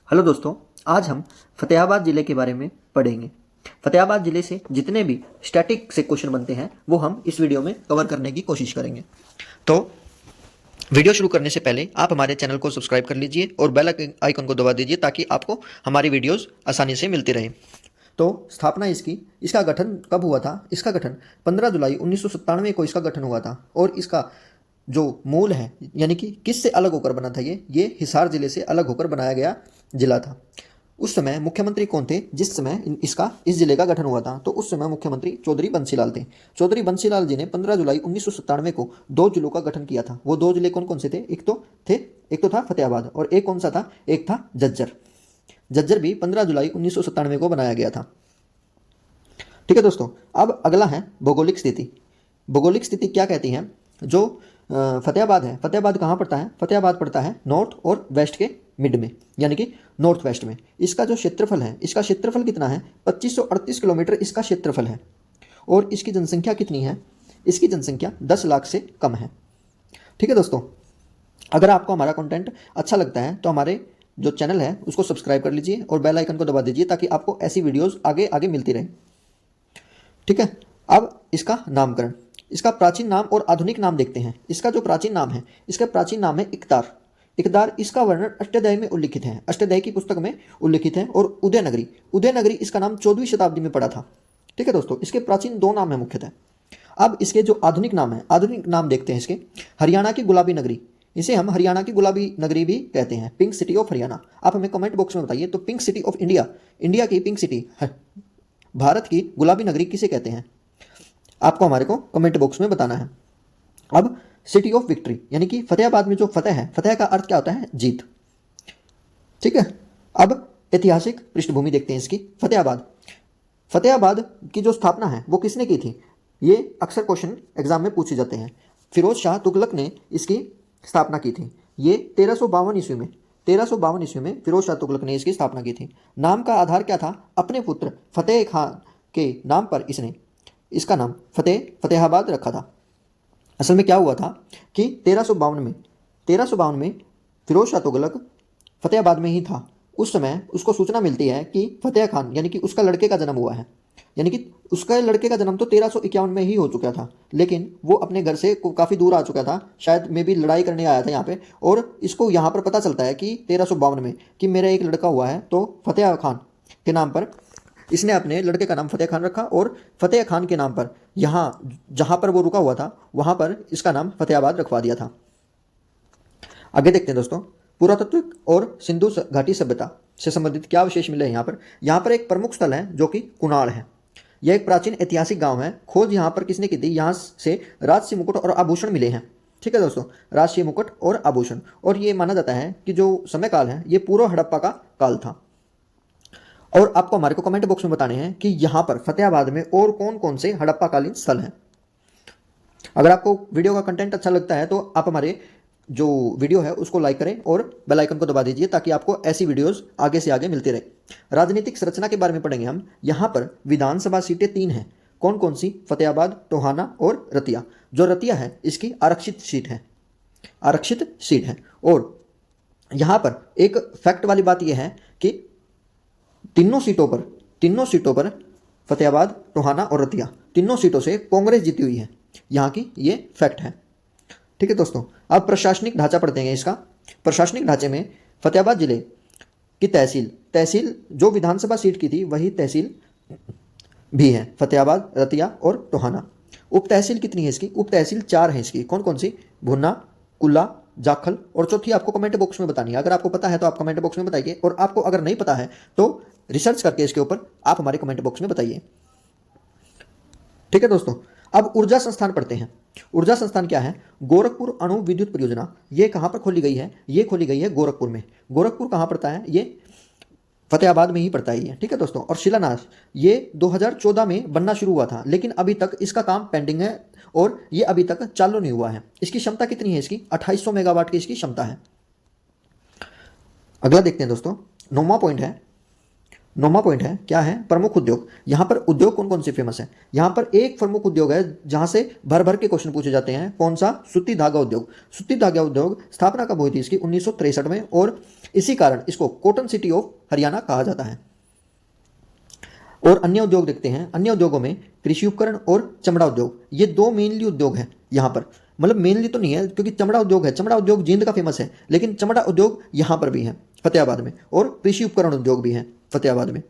Hello दोस्तों, आज हम फतेहाबाद ज़िले के बारे में पढ़ेंगे। फतेहाबाद ज़िले से जितने भी स्टैटिक से क्वेश्चन बनते हैं वो हम इस वीडियो में कवर करने की कोशिश करेंगे। तो वीडियो शुरू करने से पहले आप हमारे चैनल को सब्सक्राइब कर लीजिए और बेल आइकन को दबा दीजिए ताकि आपको हमारी वीडियोस आसानी से मिलती रहे। तो स्थापना इसका गठन कब हुआ था? इसका गठन 15 जुलाई 1997 को इसका गठन हुआ था और इसका जो मूल है यानी कि किससे अलग होकर बना था ये हिसार जिले से अलग होकर बनाया गया जिला था। उस समय मुख्यमंत्री कौन थे जिस समय इस जिले का गठन हुआ था? तो उस समय मुख्यमंत्री चौधरी बंसीलाल थे। चौधरी बंसीलाल जी ने 15 जुलाई 1997 को दो जिलों का गठन किया था। वो दो जिले कौन कौन से थे? एक तो था फतेहाबाद और एक कौन सा था? एक था झज्जर। झज्जर भी 15 जुलाई 1997 को बनाया गया था। ठीक है दोस्तों, अब अगला है भौगोलिक स्थिति। भौगोलिक स्थिति क्या कहती है? जो फतेहाबाद है, फतेहाबाद कहाँ पड़ता है? फतेहाबाद पड़ता है नॉर्थ और वेस्ट के मिड में, यानी कि नॉर्थ वेस्ट में। इसका जो क्षेत्रफल है, इसका क्षेत्रफल कितना है? 2538 किलोमीटर इसका क्षेत्रफल है। और इसकी जनसंख्या कितनी है? इसकी जनसंख्या 10 लाख से कम है। ठीक है दोस्तों, अगर आपको हमारा कंटेंट अच्छा लगता है तो हमारे जो चैनल है उसको सब्सक्राइब कर लीजिए और बेल आइकन को दबा दीजिए ताकि आपको ऐसी वीडियोज़ आगे आगे मिलती रहे। ठीक है, अब इसका नामकरण, इसका प्राचीन नाम और आधुनिक नाम देखते हैं। इसका जो प्राचीन नाम है, इसका प्राचीन नाम है इकतार। इकतार, इसका वर्णन अष्टाध्यायी में उल्लिखित है, अष्टाध्यायी की पुस्तक में उल्लिखित है। और उदयनगरी, उदयनगरी इसका नाम 14वीं शताब्दी में पड़ा था। ठीक है दोस्तों, इसके प्राचीन दो नाम है मुख्यतः। अब इसके जो आधुनिक नाम है, आधुनिक नाम देखते हैं इसके। हरियाणा की गुलाबी नगरी, इसे हम हरियाणा की गुलाबी नगरी भी कहते हैं। Pink city of Haryana. आप हमें कमेंट बॉक्स में बताइए, तो pink city of India, India की पिंक सिटी, भारत की गुलाबी नगरी किसे कहते हैं? आपको हमारे को कमेंट बॉक्स में बताना है। अब सिटी ऑफ विक्ट्री, यानी कि फतेहाबाद में जो फतेह है, फतेह का अर्थ क्या होता है? जीत। ठीक है, अब ऐतिहासिक पृष्ठभूमि देखते हैं इसकी। फतेहाबाद, फतेहाबाद की जो स्थापना है वो किसने की थी? ये अक्सर क्वेश्चन एग्जाम में पूछे जाते हैं। फिरोज शाह तुगलक ने इसकी स्थापना की थी। ये 1352 ईस्वी में, 1352 ईस्वी में फिरोज शाह तुगलक ने इसकी स्थापना की थी। नाम का आधार क्या था? अपने पुत्र फतेह खान के नाम पर इसने इसका नाम फतेहाबाद रखा था। असल में क्या हुआ था कि 1352 में फिरोज शाह तुगलक फतेहाबाद में ही था। उस समय उसको सूचना मिलती है कि फतेह खान यानी कि उसका लड़के का जन्म हुआ है, यानी कि उसका लड़के का जन्म तो 1351 में ही हो चुका था, लेकिन वो अपने घर से काफ़ी दूर आ चुका था, शायद में भी लड़ाई करने आया था यहाँ पे। और इसको यहाँ पर पता चलता है कि 1352 में कि मेरा एक लड़का हुआ है, तो फतेह खान के नाम पर इसने अपने लड़के का नाम फतेह खान रखा और फतेह खान के नाम पर यहाँ जहाँ पर वो रुका हुआ था वहाँ पर इसका नाम फतेहाबाद रखवा दिया था। आगे देखते हैं दोस्तों, पुरातत्व और सिंधु घाटी सभ्यता से संबंधित क्या विशेष मिले हैं यहाँ पर? यहाँ पर एक प्रमुख स्थल है जो कि कुणाल है। यह एक प्राचीन ऐतिहासिक गांव है। खोज यहाँ पर किसने की थी? यहाँ से राजसी मुकुट और आभूषण मिले हैं। ठीक है दोस्तों, राजसी मुकुट और आभूषण। और ये माना जाता है कि जो समय काल है ये पूर्व हड़प्पा का काल था। और आपको हमारे को कमेंट बॉक्स में बताने हैं कि यहाँ पर फतेहाबाद में और कौन कौन से हड़प्पा कालीन स्थल हैं। अगर आपको वीडियो का कंटेंट अच्छा लगता है तो आप हमारे जो वीडियो है उसको लाइक करें और बेल आइकन को दबा दीजिए ताकि आपको ऐसी वीडियोस आगे से आगे मिलती रहे। राजनीतिक संरचना के बारे में पढ़ेंगे हम। यहाँ पर विधानसभा सीटें 3 हैं। कौन कौन सी? फतेहाबाद, टोहाना और रतिया। जो रतिया है इसकी आरक्षित सीट है, आरक्षित सीट है। और यहाँ पर एक फैक्ट वाली बात यह है कि तीनों सीटों पर फतेहाबाद, टोहाना और रतिया, तीनों सीटों से कांग्रेस जीती हुई है। यहाँ की ये फैक्ट है। ठीक है दोस्तों, अब प्रशासनिक ढांचा पढ़ते हैं इसका। प्रशासनिक ढांचे में फतेहाबाद जिले की तहसील जो विधानसभा सीट की थी वही तहसील भी है, फतेहाबाद, रतिया और टोहाना। उप तहसील कितनी है इसकी? उप तहसील 4 है इसकी। कौन कौन सी? भुन्ना, कुल्ला, जाखल और चौथी आपको कमेंट बॉक्स में बतानी है। अगर आपको पता है तो आप कमेंट बॉक्स में बताइए, और आपको अगर नहीं पता है तो रिसर्च करके इसके ऊपर आप हमारे कमेंट बॉक्स में बताइए। ठीक है दोस्तों, अब ऊर्जा संस्थान पढ़ते हैं। ऊर्जा संस्थान क्या है? गोरखपुर अणु विद्युत परियोजना। ये कहाँ पर खोली गई है? ये खोली गई है गोरखपुर में। गोरखपुर कहाँ पड़ता है? ये फतेहाबाद में ही पड़ता है ये। ठीक है दोस्तों, और शिलान्यास ये 2014 में बनना शुरू हुआ था, लेकिन अभी तक इसका काम पेंडिंग है और ये अभी तक चालू नहीं हुआ है। इसकी क्षमता कितनी है? इसकी 2800 मेगावाट की इसकी क्षमता है। अगला देखते हैं दोस्तों, 9वां पॉइंट है 9वां पॉइंट है, क्या है, प्रमुख उद्योग। यहाँ पर उद्योग कौन कौन से फेमस है। यहाँ पर एक प्रमुख उद्योग है जहाँ से भर भर के क्वेश्चन पूछे जाते हैं, कौन सा, सूती धागा उद्योग। सूती धागा उद्योग स्थापना कब हुई थी इसकी, 1963 में, और इसी कारण इसको कॉटन सिटी ऑफ हरियाणा कहा जाता है। और अन्य उद्योग देखते हैं, अन्य उद्योगों में कृषि उपकरण और चमड़ा उद्योग, ये दो मेनली उद्योग हैं यहाँ पर। मतलब मेनली तो नहीं है क्योंकि चमड़ा उद्योग है, चमड़ा उद्योग जींद का फेमस है, लेकिन चमड़ा उद्योग यहाँ पर भी है फतेहाबाद में, और कृषि उपकरण उद्योग भी है फतेहाबाद में।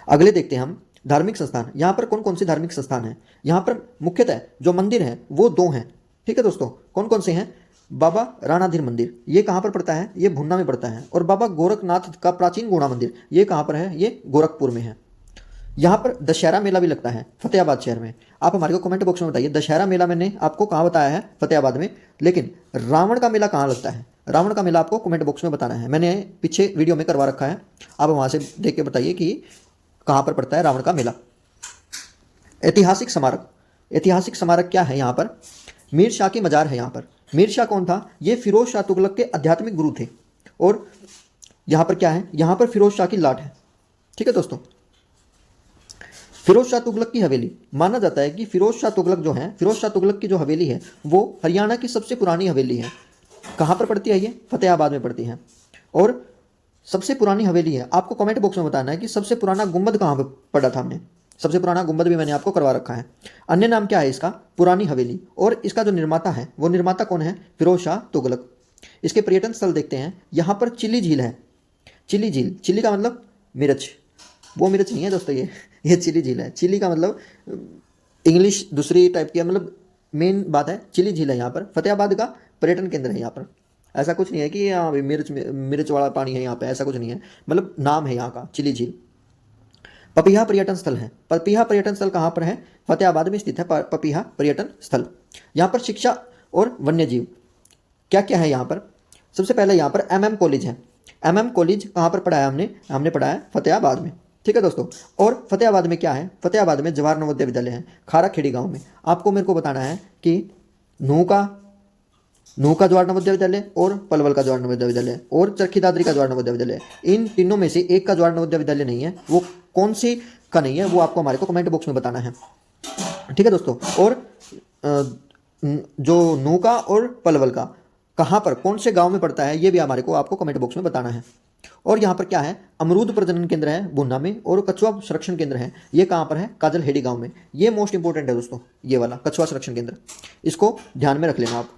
अगले देखते हैं हम धार्मिक संस्थान। यहाँ पर कौन कौन से धार्मिक संस्थान हैं। यहाँ पर मुख्यतः जो मंदिर हैं वो दो हैं, ठीक है दोस्तों। कौन कौन से हैं, बाबा राणाधीर मंदिर, ये कहाँ पर पड़ता है, ये भुन्ना में पड़ता है। और बाबा गोरखनाथ का प्राचीन गुणा मंदिर, ये कहाँ पर है, ये गोरखपुर में है। यहाँ पर दशहरा मेला भी लगता है फतेहाबाद शहर में। आप हमारे को कमेंट बॉक्स में बताइए, दशहरा मेला मैंने आपको कहाँ बताया है, फतेहाबाद में, लेकिन रावण का मेला कहाँ लगता है। रावण का मेला आपको कमेंट बॉक्स में बताना है, मैंने पीछे वीडियो में करवा रखा है, आप वहाँ से देख के बताइए कि कहाँ पर पड़ता है रावण का मेला। ऐतिहासिक स्मारक, ऐतिहासिक स्मारक क्या है यहाँ पर, मीर शाह की मजार है यहाँ पर। मीर शाह कौन था, ये फिरोज शाह तुगलक के आध्यात्मिक गुरु थे। और यहाँ पर क्या है, यहाँ पर फिरोज शाह की लाट है, ठीक है दोस्तों। फिरोज शाह तुगलक की हवेली, माना जाता है कि फिरोज शाह तुगलक जो है, फिरोज शाह तुगलक की जो हवेली है वो हरियाणा की सबसे पुरानी हवेली है। कहाँ पर पड़ती है ये, फतेहाबाद में पड़ती है। और सबसे पुरानी हवेली है, आपको कमेंट बॉक्स में बताना है कि सबसे पुराना गुंबद कहाँ पर पड़ा था हमने, सबसे पुराना गुंबद भी मैंने आपको करवा रखा है। अन्य नाम क्या है इसका, पुरानी हवेली। और इसका जो निर्माता है वो निर्माता कौन है, फिरोज शाह तुगलक। इसके पर्यटन स्थल देखते हैं, यहाँ पर चिली झील है। चिली झील, चिली का मतलब मिर्च, वो मिर्च नहीं है दोस्तों, ये चिली झील है। चिली का मतलब इंग्लिश दूसरी टाइप की, मतलब मेन बात है चिली झील है यहाँ पर। फतेहाबाद का पर्यटन केंद्र है यहाँ पर। ऐसा कुछ नहीं है कि यहाँ मिर्च वाला पानी है यहाँ पे, ऐसा कुछ नहीं है, मतलब नाम है यहाँ का चिली झील। पपीहा पर्यटन स्थल है। पपीहा पर्यटन स्थल कहाँ पर है, फतेहाबाद में स्थित है पपीहा पर्यटन स्थल। यहाँ पर शिक्षा और वन्य जीव क्या क्या है यहाँ पर। सबसे पहले यहाँ पर MM कॉलेज है। MM कॉलेज कहाँ पर पढ़ा है हमने पढ़ा है फतेहाबाद में, ठीक है दोस्तों। और फतेहाबाद में क्या है, फतेहाबाद में जवाहर नवोदय विद्यालय है खाराखेड़ी गाँव में। आपको मेरे को बताना है कि नूह का जवाहर नवोदय विद्यालय और पलवल का जवाहर नवोदय विद्यालय और चरखी दादरी का जवाहर नवोदय विद्यालय, इन तीनों में से एक का जवाहर नवोदय विद्यालय नहीं है, वो कौन सी का नहीं है वो आपको हमारे को कमेंट बॉक्स में बताना है, ठीक है दोस्तों। और जो नूह का और पलवल का कहाँ पर कौन से गांव में पड़ता है ये भी हमारे को आपको कमेंट बॉक्स में बताना है। और यहाँ पर क्या है, अमरूद प्रजनन केंद्र है भुन्ना में, और कछुआ संरक्षण केंद्र है, ये कहाँ पर है, काजलहेड़ी गांव में। ये मोस्ट इंपॉर्टेंट है दोस्तों, ये वाला कछुआ संरक्षण केंद्र, इसको ध्यान में रख लेना आप।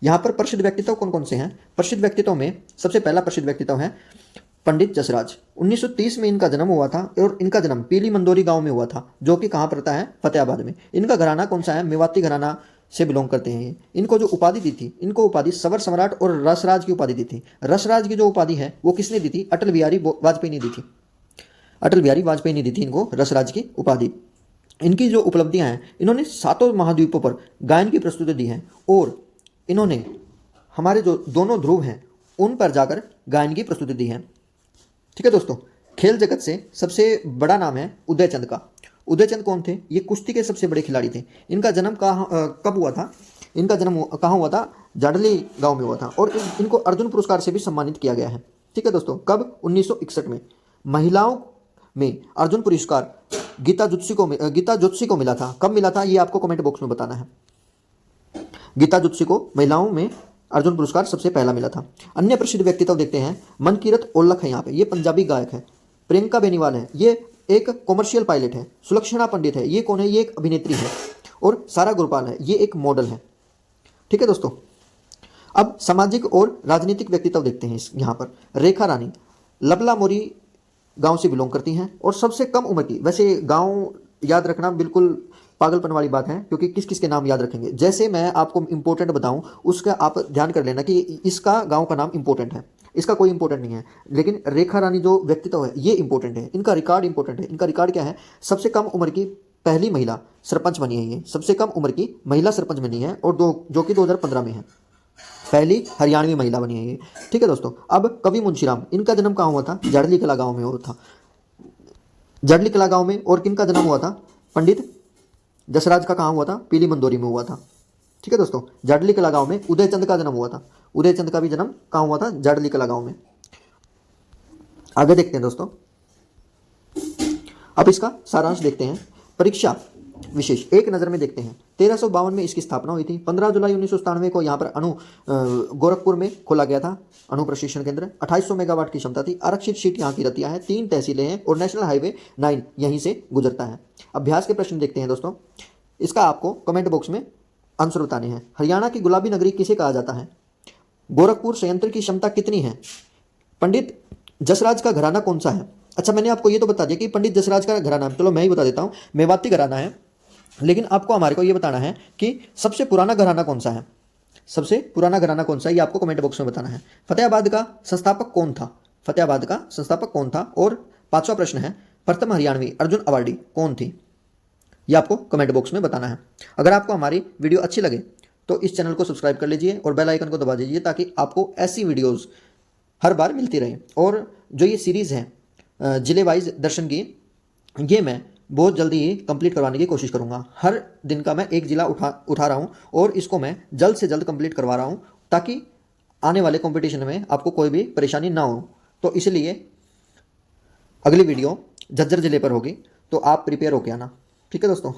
यहाँ पर प्रसिद्ध व्यक्तित्व कौन कौन से हैं, प्रसिद्ध व्यक्तित्व में सबसे पहला प्रसिद्ध व्यक्तित्व है पंडित जसराज। 1930 में इनका जन्म हुआ था, और इनका जन्म पीली मंदोरी गांव में हुआ था, जो कि कहाँ पड़ता है, फतेहाबाद में। इनका घराना कौन सा है, मेवाती घराना से बिलोंग करते हैं ये। इनको जो उपाधि दी थी, इनको उपाधि सवर सम्राट और रसराज की उपाधि दी थी। रसराज की जो उपाधि है वो किसने दी थी, अटल बिहारी वाजपेयी ने दी थी। अटल बिहारी वाजपेयी ने दी थी इनको रसराज की उपाधि। इनकी जो उपलब्धियां हैं, इन्होंने 7 महाद्वीपों पर गायन की प्रस्तुति दी है, और इन्होंने हमारे जो दोनों ध्रुव हैं उन पर जाकर गायन की प्रस्तुति दी है, ठीक है दोस्तों। खेल जगत से सबसे बड़ा नाम है उदयचंद का। उदयचंद कौन थे, ये कुश्ती के सबसे बड़े खिलाड़ी थे। इनका जन्म कब हुआ था, इनका जन्म कहाँ हुआ था, जाडली गांव में हुआ था। और इनको अर्जुन पुरस्कार से भी सम्मानित किया गया है, ठीक है दोस्तों। कब, 1961 में। महिलाओं में अर्जुन पुरस्कार गीता जुत्सी को मिला था। कब मिला था ये आपको कमेंट बॉक्स में बताना है। गीता जुत्सी को महिलाओं में अर्जुन पुरस्कार सबसे पहला मिला था। अन्य प्रसिद्ध व्यक्तित्व देखते हैं, मनकीरत औलख है यहाँ पे, ये पंजाबी गायक है। प्रियंका बेनीवाल है, ये एक कॉमर्शियल पायलट है। सुलक्षणा पंडित है, ये कौन है, ये एक अभिनेत्री है। और सारा गुरपाल है, ये एक मॉडल है, ठीक है दोस्तों। अब सामाजिक और राजनीतिक व्यक्तित्व देखते हैं यहाँ पर। रेखा रानी लबला मोरी गांव से बिलोंग करती हैं, और सबसे कम उम्र की, वैसे गांव याद रखना बिल्कुल पागलपन वाली बात है, क्योंकि किस किस के नाम याद रखेंगे। जैसे मैं आपको इंपॉर्टेंट बताऊं उसका आप ध्यान कर लेना कि इसका गांव का नाम इंपॉर्टेंट है, इसका कोई इंपॉर्टेंट नहीं है। लेकिन रेखा रानी जो व्यक्तित्व है ये इंपॉर्टेंट है, इनका रिकॉर्ड इंपॉर्टेंट है। इनका रिकॉर्ड क्या है, सबसे कम उम्र की पहली महिला सरपंच बनी है। ये सबसे कम उम्र की महिला सरपंच बनी है, और जो कि 2015 में है, पहली हरियाणवी महिला बनी है ये, ठीक है दोस्तों। अब कवि मुंशीराम, इनका जन्म कहाँ हुआ था, जाडली कला गाँव में हुआ था, जाडली कला गाँव में। और किनका जन्म हुआ था, पंडित जसराज का कहाँ हुआ था, पीली मंदोरी में हुआ था, ठीक है दोस्तों। जाडली कला गाँव में उदयचंद का जन्म हुआ था। उदयचंद का भी जन्म कहाँ हुआ था, जाडली कला गाँव में। आगे देखते हैं दोस्तों, अब इसका सारांश देखते हैं। परीक्षा विशेष एक नज़र में देखते हैं। 1352 में इसकी स्थापना हुई थी। 15 जुलाई 1997 को यहाँ पर गोरखपुर में खोला गया था अणु प्रशिक्षण केंद्र। 2800 मेगावाट की क्षमता थी। आरक्षित सीट यहाँ की रतिया है। 3 तहसीलें हैं और नेशनल हाईवे 9 यहीं से गुजरता है। अभ्यास के प्रश्न देखते हैं दोस्तों। इसका आपको कमेंट बॉक्स में आंसर बताने हैं। हरियाणा की गुलाबी नगरी किसे कहा जाता है? गोरखपुर संयंत्र की क्षमता कितनी है? पंडित जसराज का घराना कौन सा है? अच्छा, मैंने आपको ये तो बता दिया कि पंडित जसराज का घराना, चलो मैं ही बता देता हूँ, मेवाती घराना है। लेकिन आपको हमारे को ये बताना है कि सबसे पुराना घराना कौन सा है। सबसे पुराना घराना कौन सा है ये आपको कमेंट बॉक्स में बताना है। फतेहाबाद का संस्थापक कौन था? फतेहाबाद का संस्थापक कौन था? और 5वां प्रश्न है, प्रथम हरियाणवी अर्जुन अवार्डी कौन थी? ये आपको कमेंट बॉक्स में बताना है। अगर आपको हमारी वीडियो अच्छी लगे तो इस चैनल को सब्सक्राइब कर लीजिए और बेल आइकन को दबा दीजिए ताकि आपको ऐसी वीडियोस हर बार मिलती रहे। और जो ये सीरीज़ है जिले वाइज दर्शन की, ये मैं बहुत जल्दी ही कंप्लीट करवाने की कोशिश करूँगा। हर दिन का मैं एक जिला उठा रहा हूँ और इसको मैं जल्द से जल्द कंप्लीट करवा रहा हूँ ताकि आने वाले कंपटीशन में आपको कोई भी परेशानी ना हो। तो इसलिए अगली वीडियो झज्जर जिले पर होगी, तो आप प्रिपेयर होके आना। ठीक है दोस्तों।